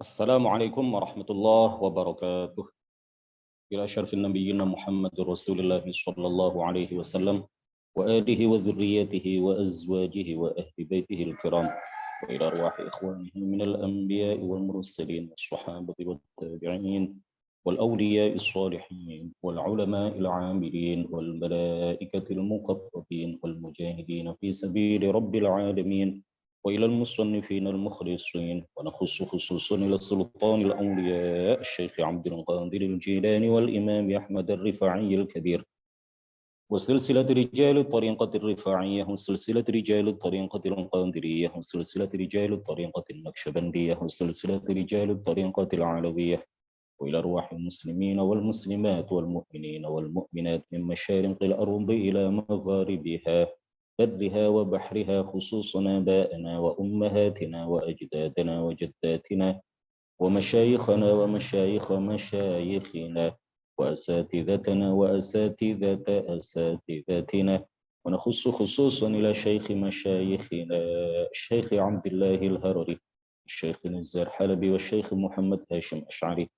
السلام عليكم ورحمة الله وبركاته. إلى أشرف النبيين محمد رسول الله صلى الله عليه وسلم وآله وذريته وأزواجه وأهل بيته الكرام، وإلى أرواح إخوانه من الأنبياء والمرسلين والصحابة والتابعين والأولياء الصالحين والعلماء العاملين والملائكة المقربين والمجاهدين في سبيل رب العالمين، وإلى المصنفين المخلصين، ونخص خصوصا إلى السلطان الأولياء الشيخ عبد القادر الجيلاني والإمام أحمد الرفاعي الكبير، وسلسلة رجال الطريقة الرفاعية، وسلسلة رجال الطريقة القادرية، وسلسلة رجال الطريقة النقشبندية، وسلسلة رجال الطريقة العلوية، وإلى أرواح المسلمين والمسلمات والمؤمنين والمؤمنات من مشارق الأرض إلى مغاربها، برها وبحرها، خصوصا آبائنا وأمهاتنا وأجدادنا وجداتنا ومشايخنا ومشايخ مشايخنا وأساتذتنا وأساتذة أساتذتنا، ونخص خصوصا إلى شيخ مشايخنا الشيخ عبد الله الهرري، الشيخ نزار حلبي، والشيخ محمد هاشم أشعري،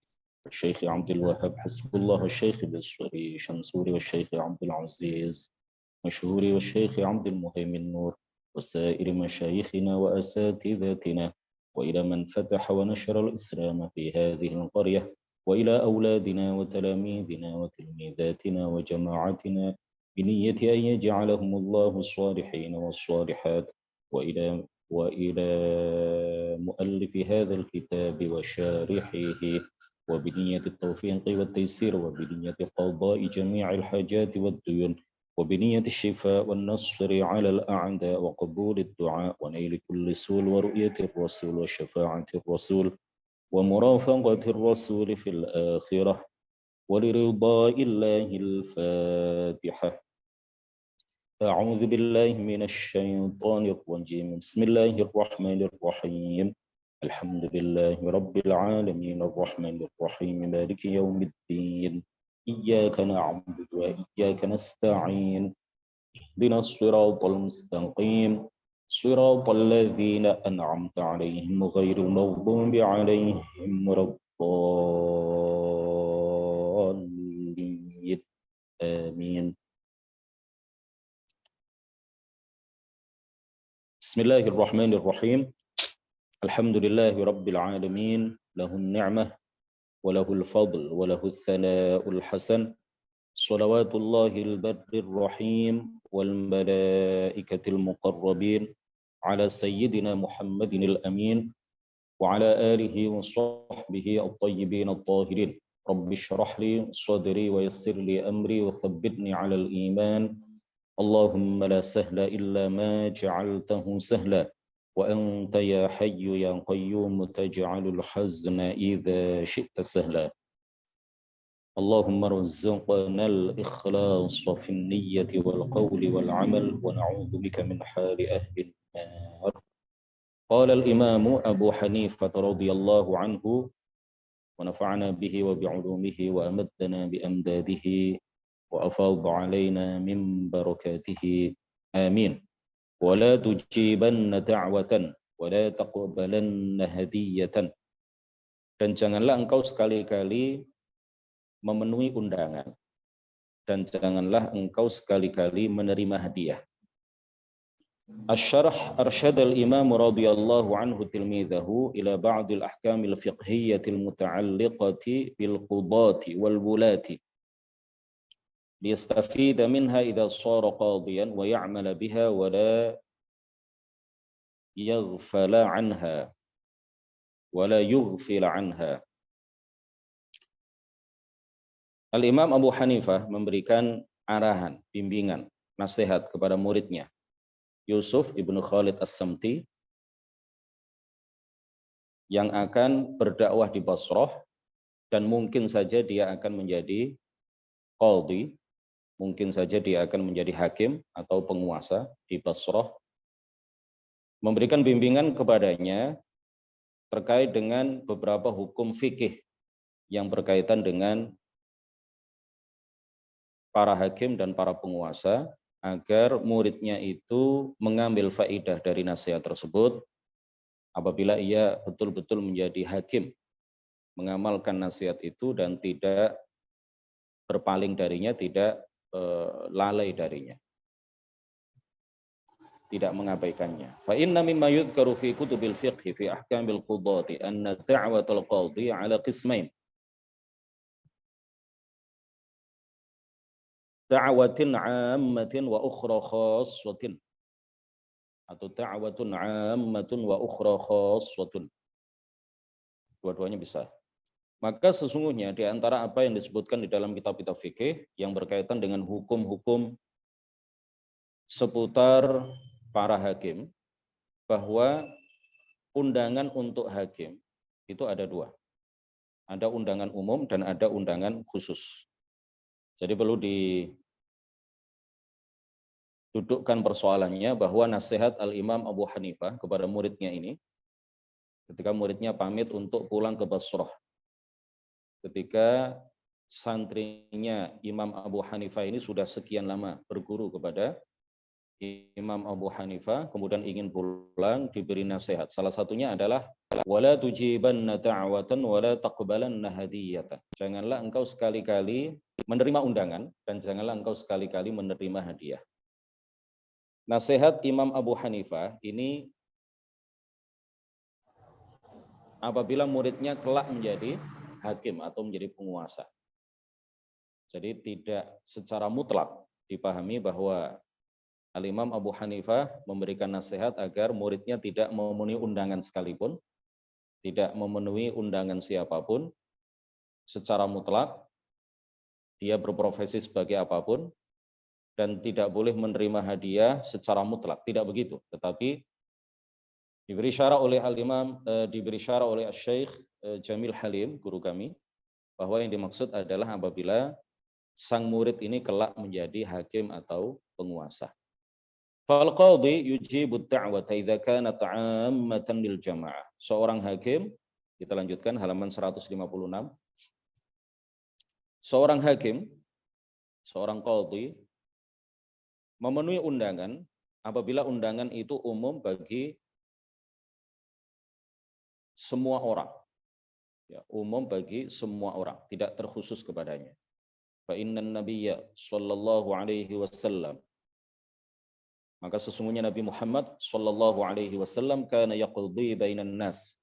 الشيخ عبد الوهاب حسب الله، الشيخ بالصري شمسوري، والشيخ عبد العزيز مشهوري، والشيخ عبد المهيمن نور، وسائر مشايخنا وأساتذتنا، وإلى من فتح ونشر الإسلام في هذه القرية، وإلى أولادنا وتلاميذنا وتلميذاتنا وجماعتنا، بنية أن يجعلهم الله الصالحين والصالحات، وإلى مؤلف هذا الكتاب وشارحه، وبنية التوفيق والتيسير، وبنية قضاء جميع الحاجات والديون، وبنية الشفاء والنصر على الأعداء، وقبول الدعاء، ونيل كل سول، ورؤية الرسول، وشفاعة الرسول، ومرافقة الرسول في الآخرة، ولرضاء الله. الفاتحة. أعوذ بالله من الشيطان الرجيم. بسم الله الرحمن الرحيم. الحمد لله رب العالمين الرحمن الرحيم مالك يوم الدين، إياك نعبد وإياك نستعين، اهدنا الصراط المستقيم، صراط الذين أنعمت عليهم غير المغضوب عليهم ولا الضالين. آمين. بسم الله الرحمن الرحيم. الحمد لله رب العالمين، له النعمة وله الفضل وله الثناء الحسن، صلوات الله البر الرحيم والملائكة المقربين على سيدنا محمد الأمين وعلى آله وصحبه الطيبين الطاهرين. رب اشرح لي صدري ويسر لي أمري وثبتني على الإيمان. اللهم لا سهل إلا ما جعلته سهلا، وأنت يا حي يا قيوم تجعل الحزن إذا شئت سهلا. اللهم ارزقنا الإخلاص في النية والقول والعمل، ونعوذ بك من حال أهل النار. قال الإمام أبو حنيفة رضي الله عنه، ونفعنا به وبعلومه وأمدنا بأمداده وأفاض علينا من بركاته، آمين. ولا تجيبن دعوة ولا تقبلن هدية. Dan janganlah engkau sekali-kali memenuhi undangan, dan janganlah engkau sekali-kali menerima hadiah. Asy-syarh arsyad al-imam radhiyallahu anhu tilmidahu ila ba'd al-ahkam al-fiqhiyyah al-muta'alliqati bil qudati wal wulati liyastafida minha idza sara qadiyan wa ya'mala biha wa la yaghfala anha wa la yughfil anha. Al-Imam Abu Hanifah memberikan arahan, bimbingan, nasihat kepada muridnya Yusuf ibnu Khalid As-Samti yang akan berdakwah di Basrah, dan mungkin saja dia akan menjadi qadhi, mungkin saja dia akan menjadi hakim atau penguasa di Basrah. Memberikan bimbingan kepadanya terkait dengan beberapa hukum fikih yang berkaitan dengan para hakim dan para penguasa, agar muridnya itu mengambil faidah dari nasihat tersebut apabila ia betul-betul menjadi hakim, mengamalkan nasihat itu dan tidak berpaling darinya, tidak lalai darinya, tidak mengabaikannya. Fa inna mimma yudhkaru fi kutubil fiqh fi ahkamil qudati anna da'watul qadhi ala qismain. Da'watin 'ammatin wa ukhra khassatin. Atau da'watun 'ammatun wa ukhra khassatun. Dua-duanya bisa. Maka sesungguhnya di antara apa yang disebutkan di dalam kitab-kitab fikih yang berkaitan dengan hukum-hukum seputar para hakim, bahwa undangan untuk hakim itu ada dua. Ada undangan umum dan ada undangan khusus. Jadi perlu didudukkan persoalannya bahwa nasihat Al-Imam Abu Hanifah kepada muridnya ini, ketika muridnya pamit untuk pulang ke Basrah, ketika santrinya Imam Abu Hanifah ini sudah sekian lama berguru kepada Imam Abu Hanifah, kemudian ingin pulang, diberi nasihat. Salah satunya adalah wala tujibanna ta'watan wala taqbalanna hadiyatan. Janganlah engkau sekali-kali menerima undangan dan janganlah engkau sekali-kali menerima hadiah. Nasihat Imam Abu Hanifah ini apabila muridnya kelak menjadi hakim atau menjadi penguasa. Jadi tidak secara mutlak dipahami bahwa Al-Imam Abu Hanifah memberikan nasihat agar muridnya tidak memenuhi undangan sekalipun, tidak memenuhi undangan siapapun, secara mutlak, dia berprofesi sebagai apapun, dan tidak boleh menerima hadiah secara mutlak, tidak begitu. Tetapi diberi syarat oleh Al-Imam, diberi syarat oleh Syekh Jamil Halim, guru kami, bahwa yang dimaksud adalah apabila sang murid ini kelak menjadi hakim atau penguasa. Fal qadhi yujibu ad-da'wata idza kanat 'ammatan lil jamaah. Seorang hakim, kita lanjutkan halaman 156. Seorang hakim, seorang qadhi memenuhi undangan apabila undangan itu umum bagi semua orang. Ya, umum bagi semua orang, tidak terkhusus kepadanya. Fa innan nabiyya sallallahu alaihi wasallam, maka sesungguhnya Nabi Muhammad sallallahu alaihi wasallam kana yaqdi bainan nas.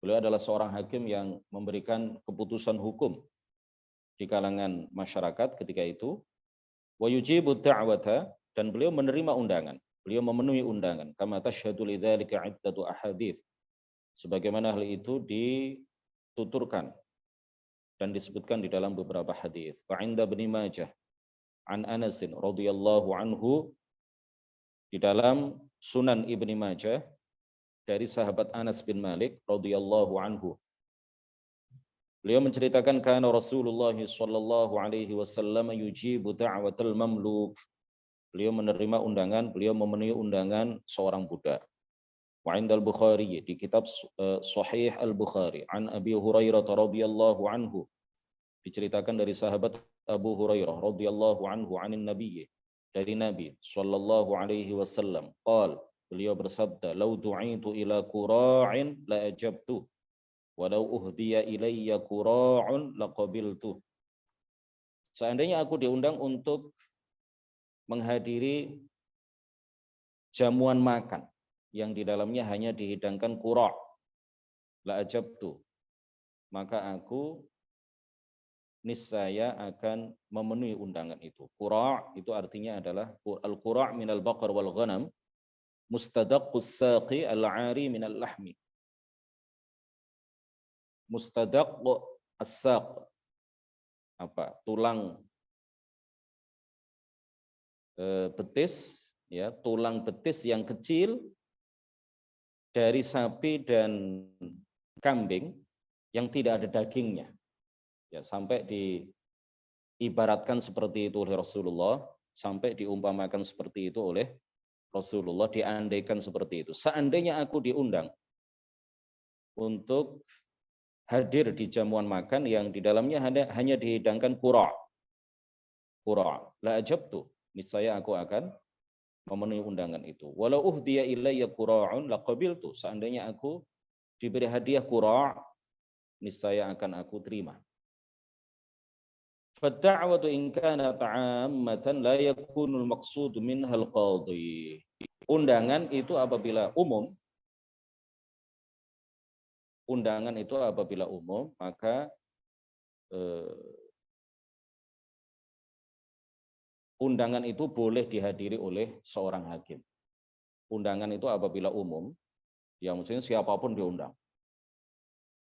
Beliau adalah seorang hakim yang memberikan keputusan hukum di kalangan masyarakat ketika itu. Wa yujibu da'wata, dan beliau menerima undangan. Beliau memenuhi undangan. Kama tashhadu lidzalika 'iddatu ahadits. Sebagaimana hal itu dituturkan dan disebutkan di dalam beberapa hadis. Wa 'inda Ibnu Majah an Anas radhiyallahu anhu, di dalam Sunan Ibnu Majah dari sahabat Anas bin Malik radhiyallahu anhu. Beliau menceritakan kana Rasulullah sallallahu alaihi wasallam yujibu da'watal mamluk. Beliau menerima undangan, beliau memenuhi undangan seorang budak. Wa 'indal Bukhari, di kitab Sahih Al-Bukhari, an Abi Hurairah radhiyallahu anhu, diceritakan dari sahabat Abu Hurairah radhiyallahu anhu anin Nabi, dari Nabi sallallahu alaihi wasallam, qal, beliau bersabda, "Lau du'itu ila qura'in la ajabtu, wa lau uhdiya ilayya qura'un laqabiltu." Seandainya aku diundang untuk menghadiri jamuan makan yang di dalamnya hanya dihidangkan qura', la ajabtu, maka aku niscaya akan memenuhi undangan itu. Qura' itu artinya adalah al-qura' minal baqar wal ghanam, mustadaqqus saqi al-'ari minal lahmi. Mustadaq as-saq, apa? Tulang betis, ya, tulang betis yang kecil dari sapi dan kambing yang tidak ada dagingnya. Ya, sampai diibaratkan seperti itu oleh Rasulullah, sampai diumpamakan seperti itu oleh Rasulullah, diandaikan seperti itu. Seandainya aku diundang untuk hadir di jamuan makan yang di dalamnya hanya dihidangkan qura', la ajabtu, niscaya aku akan memenuhi undangan itu. Walau uhdiya ilayya qura'un laqabiltu. Seandainya aku diberi hadiah qura', niscaya akan aku terima. Fadda'watu in kanat 'ammatan la yakunul maqsud minhal qadhi. Undangan itu apabila umum, maka undangan itu boleh dihadiri oleh seorang hakim. Undangan itu apabila umum, ya maksudnya siapapun diundang.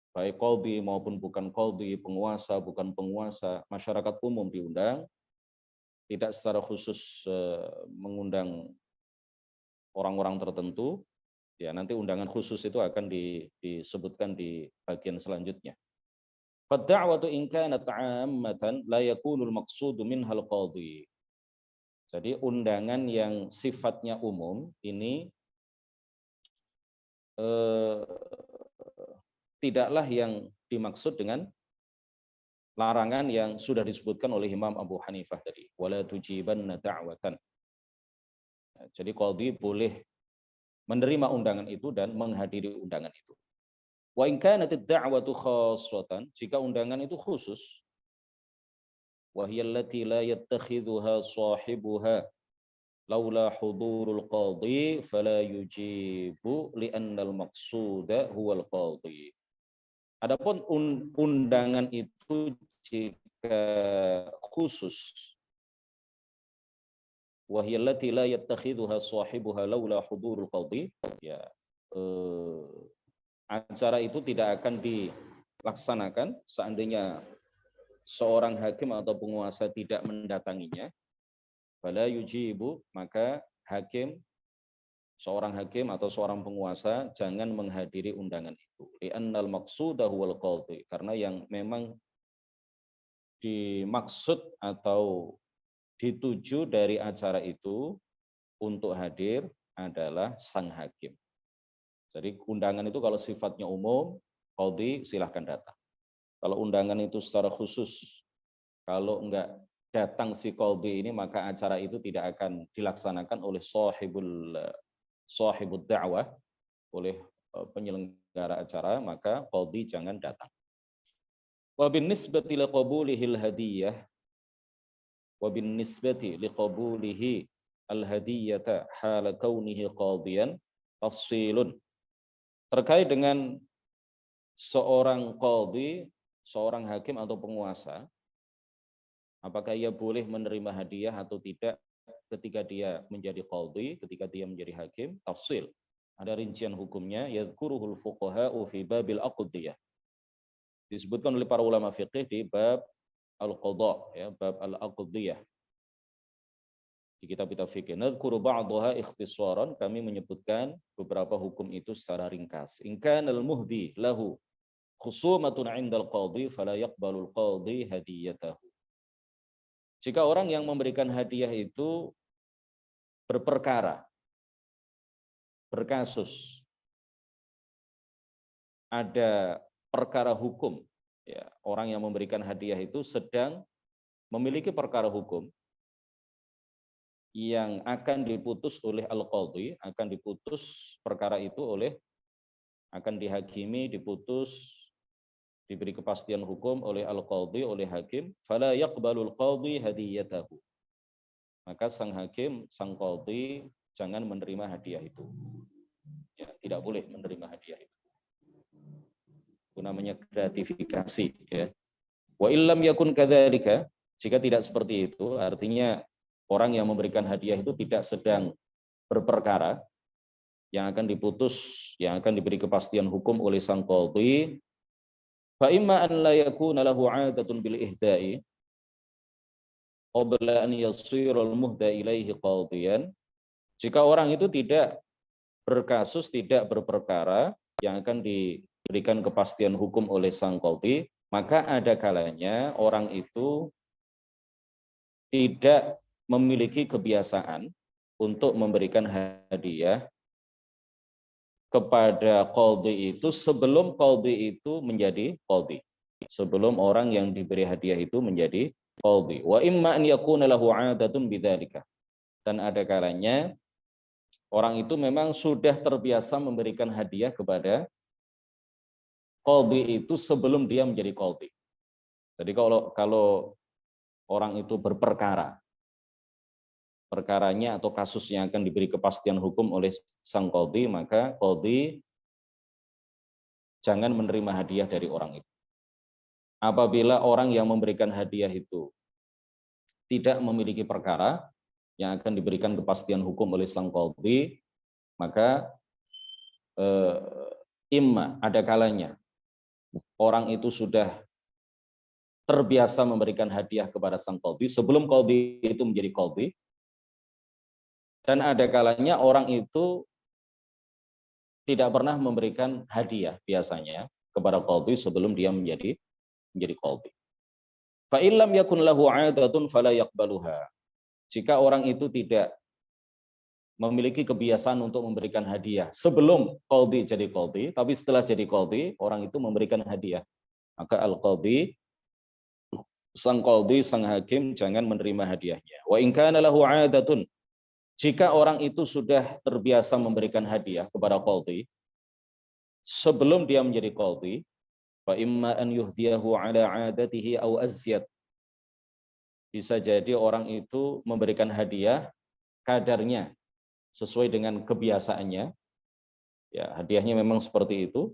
Baik qadhi maupun bukan qadhi, penguasa, bukan penguasa, masyarakat umum diundang, tidak secara khusus mengundang orang-orang tertentu, ya nanti undangan khusus itu akan disebutkan di bagian selanjutnya. Fadda'watu in kanat 'ammatan la yakunul maqsudu minhal qadhi. Jadi undangan yang sifatnya umum ini tidaklah yang dimaksud dengan larangan yang sudah disebutkan oleh Imam Abu Hanifah tadi, wala tujibanna da'watan. Jadi qadhi boleh menerima undangan itu dan menghadiri undangan itu. Wa in kanat ad-da'watu khassatan, jika undangan itu khusus, wa hiya allati la yattakhidhuha sahibuha laula hudurul qadhi fala yujibu li'anna al-maqsuda huwal qadhi. Adapun undangan itu jika khusus, wa hiya allati la yattakhidhuha sahibuha laula hudurul qadhi, ya acara itu tidak akan dilaksanakan seandainya seorang hakim atau penguasa tidak mendatanginya. Fala yujibu, maka seorang hakim atau seorang penguasa jangan menghadiri undangan itu. Li'annal maqsuda huwal qadhi, karena yang memang dimaksud atau dituju dari acara itu untuk hadir adalah sang hakim. Jadi undangan itu kalau sifatnya umum, qadhi silahkan datang. Kalau undangan itu secara khusus, kalau enggak datang si qadhi ini, maka acara itu tidak akan dilaksanakan oleh sahibud da'wah, oleh penyelenggara acara, maka qadhi jangan datang. Wa binnisbati liqabulihil hadiyah, wa binnisbati liqabulihi al-hadiyata hala kaunihi qadhiyan tafsilun. Terkait dengan seorang qadhi, seorang hakim atau penguasa, apakah ia boleh menerima hadiah atau tidak ketika dia menjadi qadhi, ketika dia menjadi hakim, tafsil. Ada rincian hukumnya, yadhkuruhul fuqaha'u fi babil aqdiyah. Disebutkan oleh para ulama fiqih di bab al-qadha, ya, bab al-aqdiyah. Di kitab-kitab fikih, nadhkuru ba'daha ikhtisaran, kami menyebutkan beberapa hukum itu secara ringkas. In kanal muhdi lahu khusumatun 'indal qadhi fala yaqbalul qadhi hadiyatahu. Jika orang yang memberikan hadiah itu berperkara, berkasus, ada perkara hukum, ya, orang yang memberikan hadiah itu sedang memiliki perkara hukum yang akan diputus oleh al-qadhi, akan diputus perkara itu akan dihakimi, diputus, diberi kepastian hukum oleh al-qadhi, oleh hakim, fala yaqbalul qadhi hadiyatahu. Maka sang hakim, sang qadhi jangan menerima hadiah itu. Ya, tidak boleh menerima hadiah itu. Itu namanya gratifikasi, ya. Wa illam yakun kadzalika, jika tidak seperti itu, artinya orang yang memberikan hadiah itu tidak sedang berperkara yang akan diputus, yang akan diberi kepastian hukum oleh sang qadhi, fa imma an la yakuna lahu 'adatun bil ihda'i qabla an yasira al muhda ilaihi qadhiyan. Jika orang itu tidak berkasus, tidak berperkara yang akan diberikan kepastian hukum oleh sang qadhi, maka ada kalanya orang itu tidak memiliki kebiasaan untuk memberikan hadiah kepada qadhi itu sebelum qadhi itu menjadi qadhi. Sebelum orang yang diberi hadiah itu menjadi qadhi. Wa imma an yakuna lahu 'adatun bidzalika. Dan ada kalanya Orang itu memang sudah terbiasa memberikan hadiah kepada qadhi itu sebelum dia menjadi qadhi. Jadi kalau orang itu berperkara, perkaranya atau kasusnya akan diberi kepastian hukum oleh sang qadhi, maka qadhi jangan menerima hadiah dari orang itu. Apabila orang yang memberikan hadiah itu tidak memiliki perkara yang akan diberikan kepastian hukum oleh sang qadhi, maka imma ada kalanya orang itu sudah terbiasa memberikan hadiah kepada sang qadhi sebelum qadhi itu menjadi qadhi, dan ada kalanya orang itu tidak pernah memberikan hadiah biasanya kepada qadhi sebelum dia menjadi qadhi. Fa illam yakun lahu 'adatun fala yaqbaluha. Jika orang itu tidak memiliki kebiasaan untuk memberikan hadiah sebelum qadhi jadi qadhi, tapi setelah jadi qadhi orang itu memberikan hadiah, maka al-qadhi, sang qadhi, sang hakim jangan menerima hadiahnya. Wa in kana lahu 'adatun, jika orang itu sudah terbiasa memberikan hadiah kepada qadhi sebelum dia menjadi qadhi, fa imma an yuhdiyahu 'ala 'adatihi aw azyad. Bisa jadi orang itu memberikan hadiah kadarnya sesuai dengan kebiasaannya. Ya, hadiahnya memang seperti itu.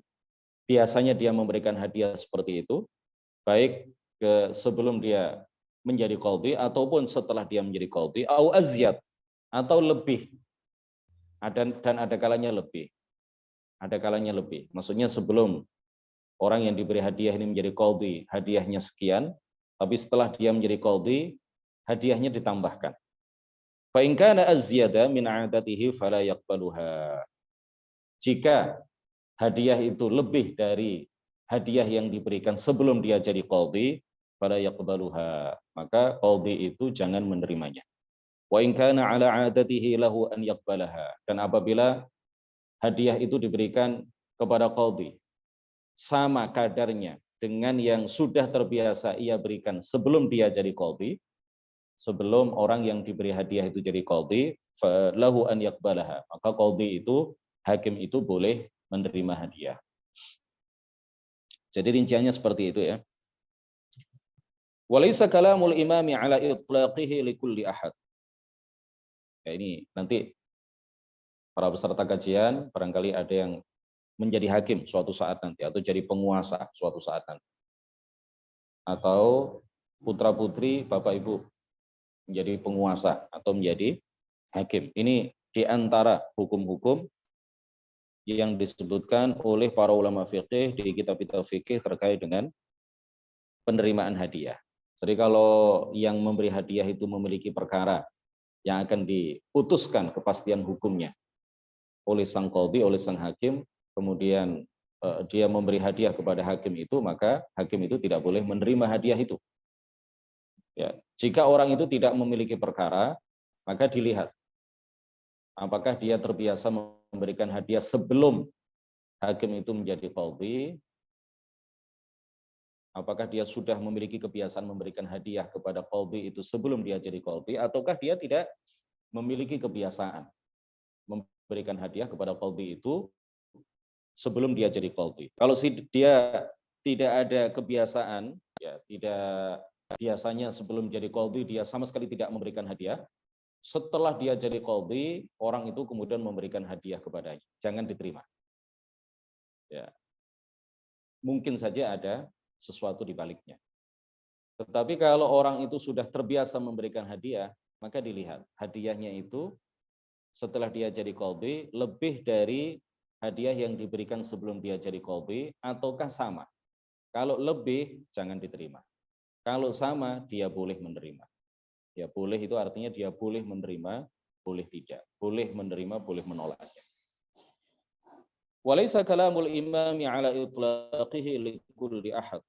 Biasanya dia memberikan hadiah seperti itu, baik sebelum dia menjadi qadhi ataupun setelah dia menjadi qadhi, au azyad, atau lebih. Dan ada kalanya lebih. Ada kalanya lebih. Maksudnya sebelum orang yang diberi hadiah ini menjadi qadhi, hadiahnya sekian, tapi setelah dia menjadi qadhi, hadiahnya ditambahkan. Fa in kana azyada min 'adatihi fala yaqbaluha. Jika hadiah itu lebih dari hadiah yang diberikan sebelum dia jadi qadhi, fala yaqbaluha, maka qadhi itu jangan menerimanya. Wa in kana 'ala 'adatihi lahu an yaqbalaha. Dan apabila hadiah itu diberikan kepada qadhi sama kadarnya dengan yang sudah terbiasa ia berikan sebelum dia jadi qadhi, sebelum orang yang diberi hadiah itu jadi qadhi, falahu an yaqbalaha, maka qadhi itu, hakim itu boleh menerima hadiah. Jadi rinciannya seperti itu ya. Walaysa kalamul imami ala itlaqihi likulli ahad. Ya, ini nanti para peserta kajian barangkali ada yang menjadi hakim suatu saat nanti, atau jadi penguasa suatu saat nanti, atau putra-putri Bapak Ibu menjadi penguasa atau menjadi hakim. Ini di antara hukum-hukum yang disebutkan oleh para ulama fikih di kitab-kitab fikih terkait dengan penerimaan hadiah. Jadi kalau yang memberi hadiah itu memiliki perkara yang akan diputuskan kepastian hukumnya oleh sang qadhi, oleh sang hakim, kemudian dia memberi hadiah kepada hakim itu, maka hakim itu tidak boleh menerima hadiah itu. Ya, jika orang itu tidak memiliki perkara, maka dilihat apakah dia terbiasa memberikan hadiah sebelum hakim itu menjadi qadhi, apakah dia sudah memiliki kebiasaan memberikan hadiah kepada qadhi itu sebelum dia jadi qadhi, ataukah dia tidak memiliki kebiasaan memberikan hadiah kepada qadhi itu sebelum dia jadi qadhi. Kalau dia tidak ada kebiasaan, ya tidak biasanya sebelum jadi qadhi dia sama sekali tidak memberikan hadiah, setelah dia jadi qadhi orang itu kemudian memberikan hadiah kepadanya, jangan diterima. Ya. Mungkin saja ada sesuatu di baliknya. Tetapi kalau orang itu sudah terbiasa memberikan hadiah, maka dilihat hadiahnya itu setelah dia jadi qadhi lebih dari hadiah yang diberikan sebelum dia jadi qadhi ataukah sama. Kalau lebih jangan diterima. Kalau sama dia boleh menerima. Ya boleh itu artinya dia boleh menerima, boleh tidak. Boleh menerima, boleh menolaknya. Walaysa kalamul imami ala itlaqihi likulli ahad.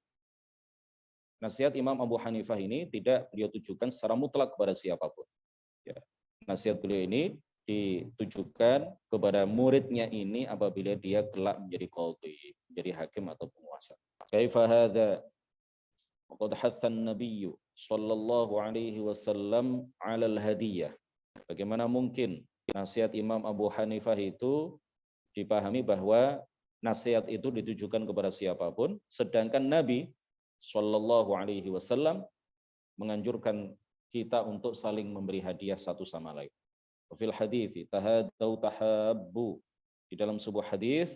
Nasihat Imam Abu Hanifah ini tidak beliau tujukan secara mutlak kepada siapapun. Ya. Nasihat beliau ini ditujukan kepada muridnya ini apabila dia kelak menjadi qadhi, menjadi hakim atau penguasa. Kaifa hadza? Waqad hatha an-nabiy sallallahu alaihi wasallam 'ala al-hadiyah. Bagaimana mungkin Nasihat Imam Abu Hanifah itu dipahami bahwa nasihat itu ditujukan kepada siapapun, sedangkan Nabi Shallallahu Alaihi Wasallam menganjurkan kita untuk saling memberi hadiah satu sama lain. Fil hadits tahadau tahabbu, di dalam sebuah hadis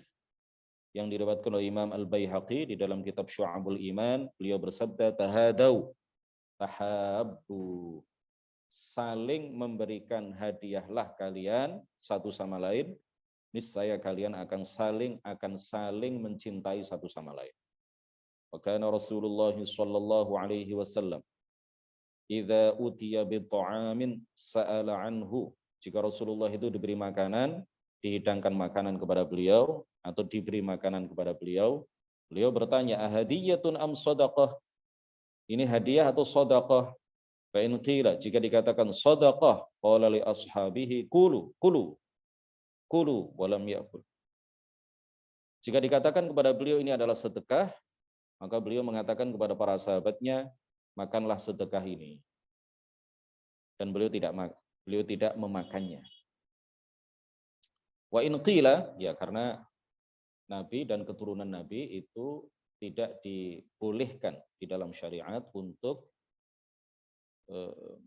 yang diriwayatkan oleh Imam Al-Baihaqi di dalam kitab Syu'abul Iman, beliau bersabda tahadau tahabbu, saling memberikan hadiahlah kalian satu sama lain, niscaya kalian akan saling mencintai satu sama lain. Maka Rasulullah sallallahu alaihi wasallam idza utiya bi ta'amin sa'ala anhu, jika Rasulullah itu diberi makanan, dihidangkan makanan kepada beliau atau diberi makanan kepada beliau, beliau bertanya, ahadiyatun am shadaqah? Ini hadiah atau sedekah? Fa in qila, jika dikatakan sedekah, qala li ashabihi kulu wa lam ya'kul. Jika dikatakan kepada beliau ini adalah sedekah, maka beliau mengatakan kepada para sahabatnya, makanlah sedekah ini. Dan beliau tidak memakannya. Wa in qila, ya karena Nabi dan keturunan Nabi itu tidak dibolehkan di dalam syariat untuk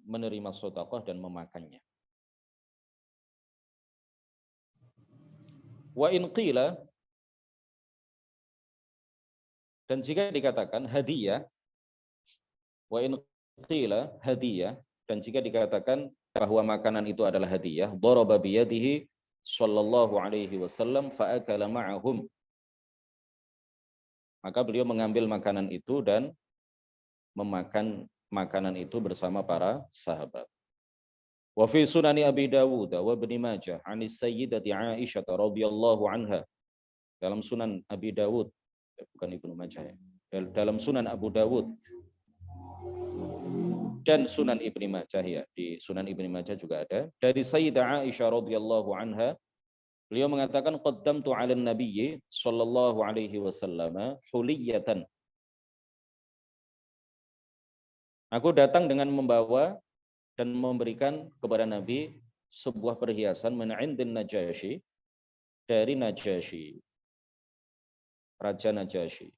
menerima sedekah dan memakannya. Wa in qila, dan jika dikatakan hadiah, wa in qila hadiah, dan jika dikatakan bahwa makanan itu adalah hadiah, daraba biyadihi sallallahu alaihi wasallam fa akala ma'ahum, maka beliau mengambil makanan itu dan memakan makanan itu bersama para sahabat. Wa fi sunani Abi Dawud wa Ibnu Majah an Sayyidati Aisyah radhiyallahu anha, dalam Sunan Abi Dawud, bukan Ibnu Majah ya, dalam Sunan Abu Dawud dan Sunan Ibnu Majah ya, di Sunan Ibnu Majah juga ada, dari Sayyidah Aisyah radhiyallahu anha, beliau mengatakan qaddamtu 'alan nabiyyi sallallahu alaihi wasallam huliyatan, aku datang dengan membawa dan memberikan kepada Nabi sebuah perhiasan min 'indin Najasyi, dari Najasyi, Raja Najasyi,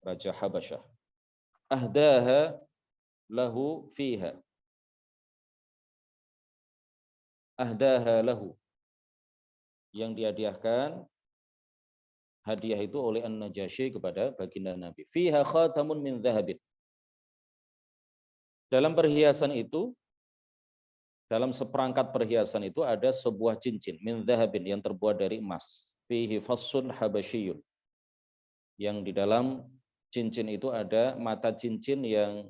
Raja Habasyah. Ahdaha lahu fiha, ahdaha lahu, yang dihadiahkan hadiah itu oleh An-Najasyi kepada baginda Nabi. Fiha khatamun min dhahabin, dalam perhiasan itu, dalam seperangkat perhiasan itu ada sebuah cincin min dhahabin, yang terbuat dari emas. Fihi fassun habasyiyun, yang di dalam cincin itu ada mata cincin yang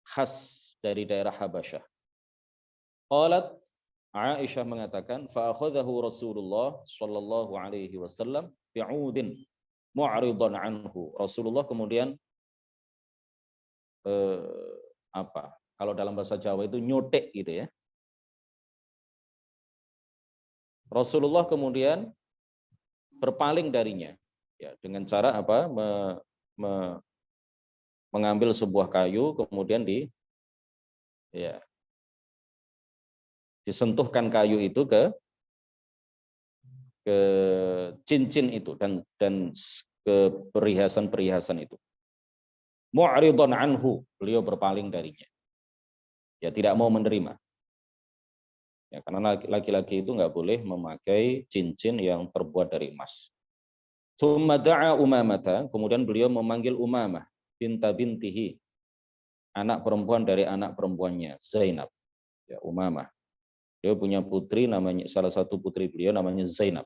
khas dari daerah Habasyah. Qalat, Aisyah mengatakan, fa akhadhahu Rasulullah sallallahu alaihi wasallam bi'udin mu'ridan anhu. Rasulullah kemudian kalau dalam bahasa Jawa itu nyotek gitu ya. Rasulullah kemudian berpaling darinya, ya, dengan cara apa? Mengambil sebuah kayu, kemudian disentuhkan kayu itu ke cincin itu dan ke perhiasan-perhiasan itu. Mu'ridan anhu, beliau berpaling darinya. Ya, tidak mau menerima. Ya, karena laki-laki itu nggak boleh memakai cincin yang terbuat dari emas. Tsumma da'a Umamata, kemudian beliau memanggil Umamah bintihi, anak perempuan dari anak perempuannya Zainab. Ya, Umamah. Dia punya putri namanya, salah satu putri beliau namanya Zainab.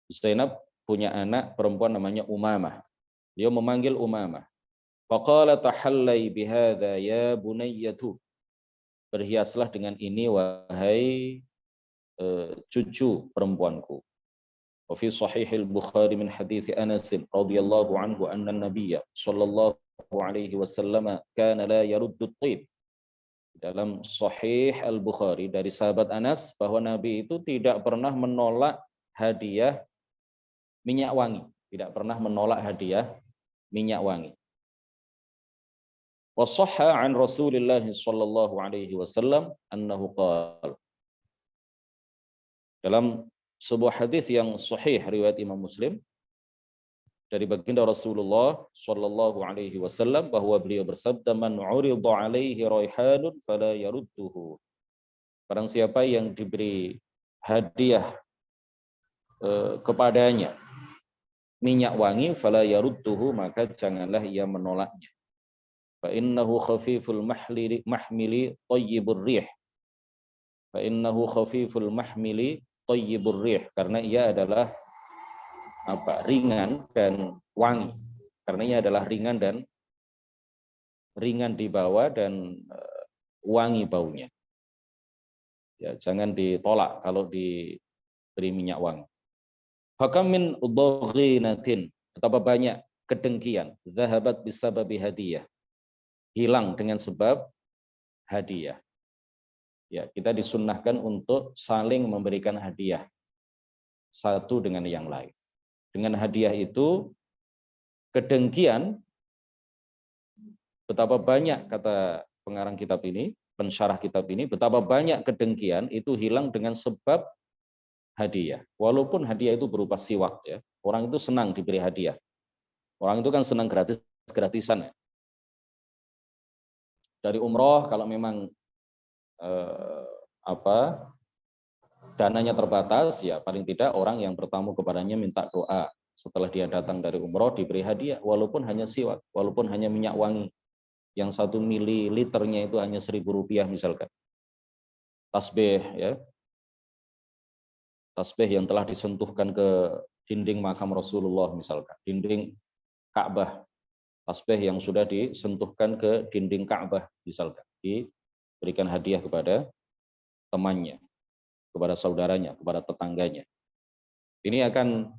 Zainab punya anak perempuan namanya Umamah. Dia memanggil Umamah. Faqala tahallai bihadza ya bunayyatu, berhiaslah dengan ini wahai cucu perempuanku. Wa fi sahih al-Bukhari min hadits Anas radhiyallahu anhu anna an-nabiy sallallahu alaihi wasallam kana la yaruddu at-tib. Dalam sahih al-Bukhari dari sahabat Anas bahwa Nabi itu tidak pernah menolak hadiah minyak wangi, tidak pernah menolak hadiah minyak wangi. Wa shahha an Rasulillah sallallahu alaihi wasallam annahu qala. Dalam sebuah hadis yang sahih riwayat Imam Muslim dari baginda Rasulullah sallallahu alaihi wasallam bahwa beliau bersabda, man 'urida 'alaihi raihanun fala yarudduhu. Barang siapa yang diberi hadiah kepadanya minyak wangi, fala yarudduhu, maka janganlah ia menolaknya. Fa innahu khafiful mahmili thayyibur rih. Fa innahu khafiful mahmili thayyibur rih, karena ia adalah ringan dan wangi. Karena ia adalah ringan dibawa dan wangi baunya. Ya, jangan ditolak kalau diberi minyak wangi. Fakam min dhaghinatin, betapa banyak kedengkian, zahabat bisababi hadiyah, hilang dengan sebab hadiah. Ya, kita disunnahkan untuk saling memberikan hadiah satu dengan yang lain. Dengan hadiah itu kedengkian, betapa banyak, kata pengarang kitab ini, pensyarah kitab ini, betapa banyak kedengkian itu hilang dengan sebab hadiah. Walaupun hadiah itu berupa siwak, ya. Orang itu senang diberi hadiah. Orang itu kan senang gratisan, ya. Dari umroh kalau memang dananya terbatas, ya paling tidak orang yang bertamu kepadanya minta doa. Setelah dia datang dari umroh diberi hadiah, walaupun hanya siwak, walaupun hanya minyak wangi yang 1 mililiternya itu hanya Rp1.000 misalkan. Tasbih, ya, tasbih yang telah disentuhkan ke dinding makam Rasulullah misalkan, dinding Ka'bah, tasbih yang sudah disentuhkan ke dinding Ka'bah misalkan, diberikan hadiah kepada temannya, kepada saudaranya, kepada tetangganya. Ini akan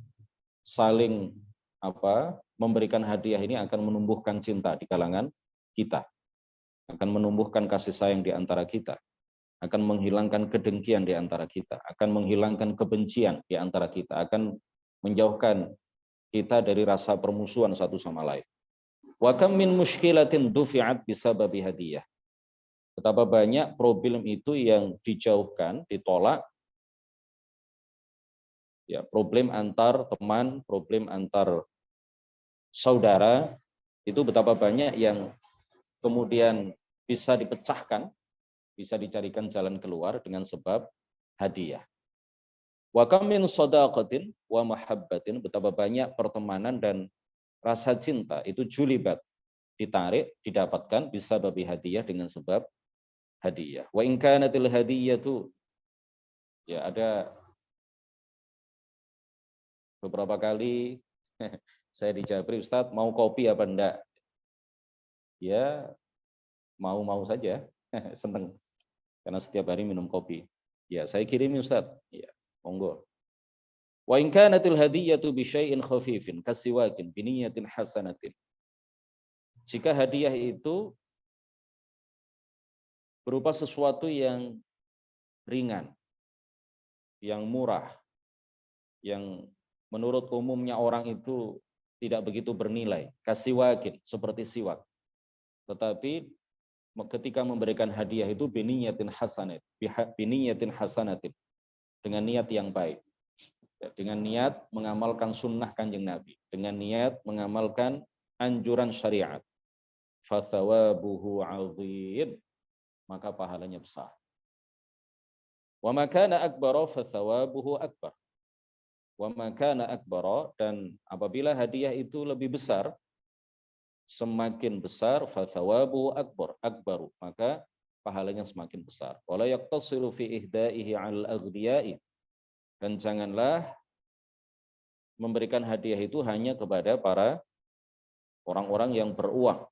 saling memberikan hadiah, ini akan menumbuhkan cinta di kalangan kita, akan menumbuhkan kasih sayang di antara kita, akan menghilangkan kedengkian di antara kita, akan menghilangkan kebencian di antara kita, akan menjauhkan kita dari rasa permusuhan satu sama lain. Wa kam min mushkilatin dufi'at bisababi hadiyah. Betapa banyak problem itu yang dijauhkan, ditolak, ya, problem antar teman, problem antar saudara, itu betapa banyak yang kemudian bisa dipecahkan, bisa dicarikan jalan keluar dengan sebab hadiah. Wa kam min shadaqatin wa mahabbatin, betapa banyak pertemanan dan rasa cinta itu julibat, ditarik, didapatkan bisa babi hadiah dengan sebab hadiah. Wa in kanatil hadiyatu, ya ada beberapa kali saya dijabri, Ustadz mau kopi apa enggak? Ya mau saja, seneng karena setiap hari minum kopi. Ya saya kirimi Ustadz, ya monggo. Wa in kanatil hadiyatu bi syai'in khafifin kasiwakin bi niyatin hasanatin. Jika hadiah itu berupa sesuatu yang ringan, yang murah, yang menurut umumnya orang itu tidak begitu bernilai, kasiwakin, seperti siwak. Tetapi ketika memberikan hadiah itu biniyatin hasanatin, dengan niat yang baik, dengan niat mengamalkan sunnah Kanjeng Nabi, dengan niat mengamalkan anjuran syariat, fathawabuhu 'azim, maka pahalanya besar. Wa ma kana akbara fathawabuhu akbar. Wa ma kana akbara, dan apabila hadiah itu lebih besar, semakin besar, fathawabuhu akbaru, maka pahalanya semakin besar. Wala yaqtasiru fi ihda'ihi 'alal aghniyai, dan janganlah memberikan hadiah itu hanya kepada para orang-orang yang beruang,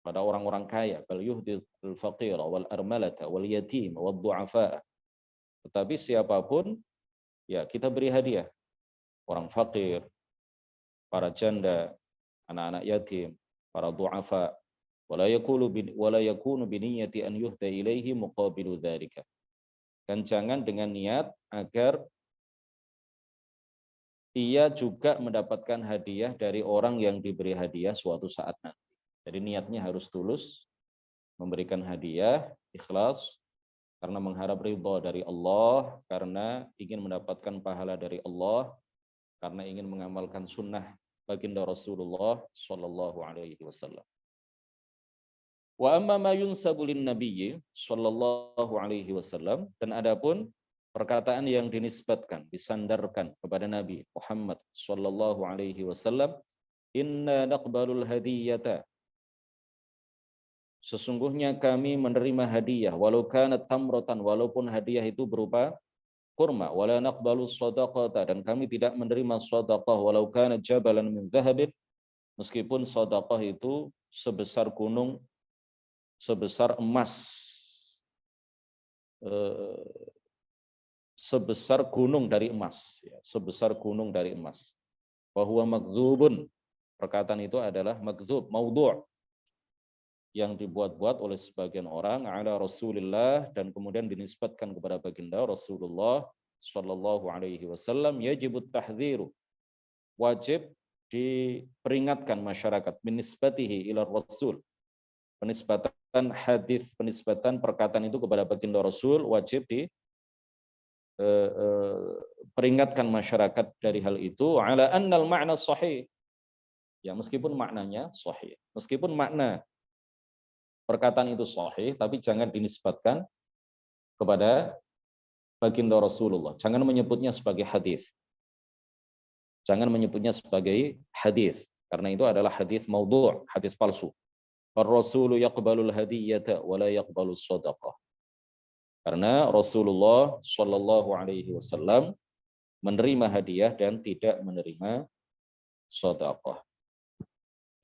pada orang-orang kaya, bal yuhdil faqira wal armalata wal yatim wad du'afa. Tetapi siapapun, ya kita beri hadiah, orang fakir, para janda, anak-anak yatim, para du'afa. Wala yakunu biniyati an yuhda ilaihi muqabilu dzalika. Dan jangan dengan niat agar ia juga mendapatkan hadiah dari orang yang diberi hadiah suatu saat nanti. Jadi niatnya harus tulus, memberikan hadiah, ikhlas, karena mengharap ridha dari Allah, karena ingin mendapatkan pahala dari Allah, karena ingin mengamalkan sunnah baginda Rasulullah Shallallahu Alaihi Wasallam. Wa amma ma yunsabu lin nabiyyi sallallahu alaihi wasallam, dan adapun perkataan yang dinisbatkan, disandarkan kepada Nabi Muhammad sallallahu alaihi wasallam, inna naqbalul hadiyata, sesungguhnya kami menerima hadiah walau kanat tamratan, walaupun hadiah itu berupa kurma, wala naqbalu shadaqata, dan kami tidak menerima shadaqah walau kanat jabalan min dhahabin, meskipun shadaqah itu sebesar gunung, sebesar emas, sebesar gunung dari emas, sebesar gunung dari emas. Bahwa magdzubun, perkataan itu adalah magdzub, maudhu', yang dibuat-buat oleh sebagian orang ala Rasulillah, dan kemudian dinisbatkan kepada baginda Rasulullah sallallahu alaihi wasallam. Yajibut tahdhiru, wajib diperingatkan masyarakat, binisbatihi ila Rasul, penisbatan hadis, penisbatan perkataan itu kepada baginda Rasul, wajib diperingatkan masyarakat dari hal itu. Ala annal ma'na sahih, ya meskipun maknanya sahih, meskipun makna perkataan itu sahih, tapi jangan dinisbatkan kepada baginda Rasulullah. Jangan menyebutnya sebagai hadis. Jangan menyebutnya sebagai hadis, karena itu adalah hadis maudhu', hadis palsu. Ar-Rasulu yaqbalul hadiyata wa la yaqbalus shadaqah. Karena Rasulullah Shallallahu alaihi wasallam menerima hadiah dan tidak menerima shadaqah.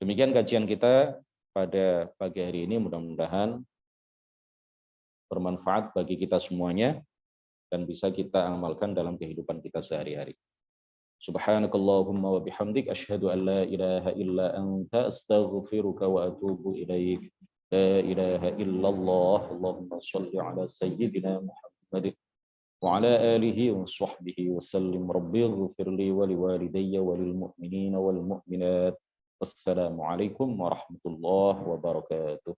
Demikian kajian kita pada pagi hari ini, mudah-mudahan bermanfaat bagi kita semuanya dan bisa kita amalkan dalam kehidupan kita sehari-hari. Subhanakallahumma wa bihamdik, asyhadu an la ilaha illa anta, astaghfiruka wa atubu ilaik. La ilaha illallah. Allahumma shalli ala sayyidina Muhammad wa ala alihi wa sahbihi wa sallim. Rabbi ighfir li wa liwalidayya wa lil mu'minina wal mu'minat. Wassalamu alaikum warahmatullahi wabarakatuh.